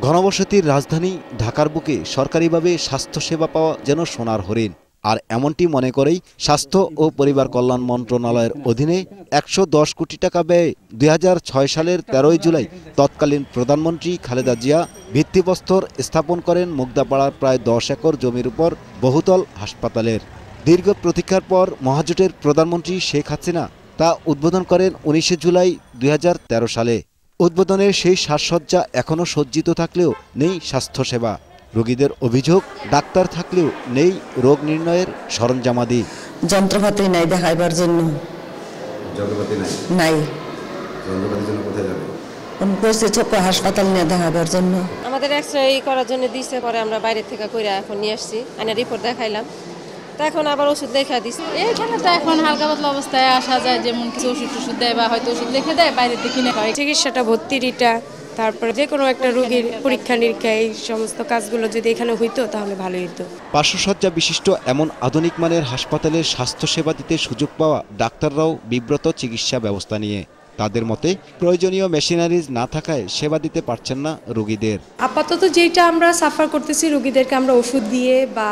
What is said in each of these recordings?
ঘনবসতির রাজধানী ঢাকার বুকে সরকারিভাবে স্বাস্থ্যসেবা পাওয়া যেন সোনার হরিণ। আর এমনটি মনে করেই স্বাস্থ্য ও পরিবার কল্যাণ মন্ত্রণালয়ের অধীনে ১১০ কোটি টাকা ব্যয়ে ২০০৬ সালের ১৩ জুলাই তৎকালীন প্রধানমন্ত্রী খালেদা জিয়া ভিত্তিপ্রস্তর স্থাপন করেন মুগদাপাড়ার প্রায় ১০ একর জমির উপর বহুতল হাসপাতালের। দীর্ঘ প্রতীক্ষার পর মহাজোটের প্রধানমন্ত্রী শেখ হাসিনা তা উদ্বোধন করেন ১৯ জুলাই ২০১৩ সালে। উদ্বোধনের সেই সাজসজ্জা এখনও সজ্জিত থাকলেও নেই স্বাস্থ্যসেবা। রোগীদের অভিযোগ, ডাক্তার থাকলেও নেই রোগ নির্ণয়ের সরঞ্জামাদি। যন্ত্রপাতি নাই দেখাইবার জন্য। যন্ত্রপাতি নাই। যন্ত্রপাতির জন্য কোথায় যাবে? ছোট হাসপাতাল নিয়ে দেখাবার জন্য। আমাদের এক্সরে করার জন্য দিছে, পরে আমরা বাইরে থেকে কইরা এখন নিয়ে আসছি, আইনা রিপোর্ট দেখাইলাম। তা এখন আবার ওষুধ লেখা দিচ্ছে। এইখানে তো এখন হালকা পাতলা অবস্থায় আসা যায়, যেমন কিছু ওষুধ দেয় বা হয়তো ওষুধ লিখে দেয়, বাইরে থেকে কিনে খায়। চিকিৎসাটা, ভর্তিটা, তারপরে যে কোনো একটা রোগীর পরীক্ষা নিরীক্ষা, এই সমস্ত কাজগুলো যদি এখানে হইতো তাহলে ভালোই হতো। ৫০০ শয্যা বিশিষ্ট এমন আধুনিক মানের হাসপাতালের স্বাস্থ্যসেবা দিতে সুযোগ পাওয়া ডাক্তাররাও বিব্রত চিকিৎসা ব্যবস্থা নিয়ে। তাদের মতে প্রয়োজনীয় মেশিনারিজ না থাকায় সেবা দিতে পারছেন না রোগীদের। আপাতত যেটা আমরা সাফার করতেছি, রোগীদেরকে আমরা ওষুধ দিয়ে বা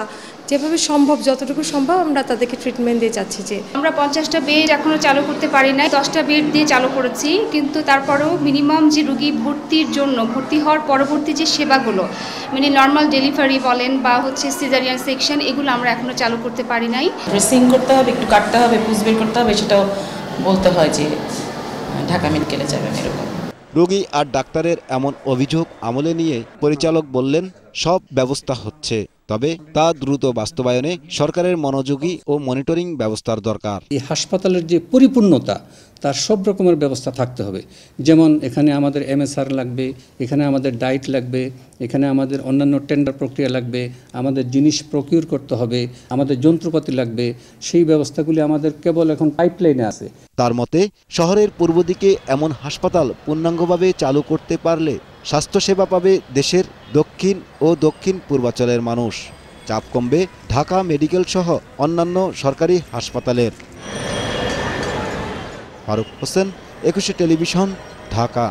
যেভাবে সম্ভব, যতটুকু সম্ভব আমরা তাদেরকে ট্রিটমেন্ট দিয়ে যাচ্ছি। যে আমরা 50টা বেড এখনো চালু করতে পারি না, 10টা বেড দিয়ে চালু করেছি, কিন্তু তারপরেও মিনিমাম যে রোগী ভর্তির জন্য, ভর্তি হওয়ার পরবর্তী যে সেবাগুলো, মানে নর্মাল ডেলিভারি বলেন বা হচ্ছে সিজারিয়ান সেকশন, এগুলো আমরা এখনো চালু করতে পারি নাই। ড্রেসিং করতে হবে, একটু কাটতে হবে, পুষ বের করতে হবে, সেটাও বলতে হয় যে ঢাকা মেডিকেলে যাবেন এরকম। রোগী আর ডাক্তারের এমন অভিযোগ আমলে নিয়ে পরিচালক বললেন, সব ব্যবস্থা হচ্ছে, তবে তা দ্রুত বাস্তবায়নে সরকারের মনোযোগী ও মনিটরিং ব্যবস্থার দরকার। এই হাসপাতালের যে পরিপূর্ণতা, তার সব রকমের ব্যবস্থা থাকতে হবে। যেমন এখানে আমাদের MSR লাগবে, এখানে আমাদের ডায়েট লাগবে, এখানে আমাদের অন্যান্য টেন্ডার প্রক্রিয়া লাগবে, আমাদের জিনিস প্রকিউর করতে হবে, আমাদের যন্ত্রপাতি লাগবে। সেই ব্যবস্থাগুলি আমাদের কেবল এখন পাইপলাইনে আছে। তার মতে শহরের পূর্ব দিকে এমন হাসপাতাল পূর্ণাঙ্গভাবে চালু করতে পারলে স্বাস্থ্যসেবা পাবে দেশের দক্ষিণ ও দক্ষিণ পূর্বাঞ্চলের মানুষ। চাপ কমবে ঢাকা মেডিকেল সহ অন্যান্য সরকারি হাসপাতালের। ফারুক হোসেন, ২১ টেলিভিশন, ঢাকা।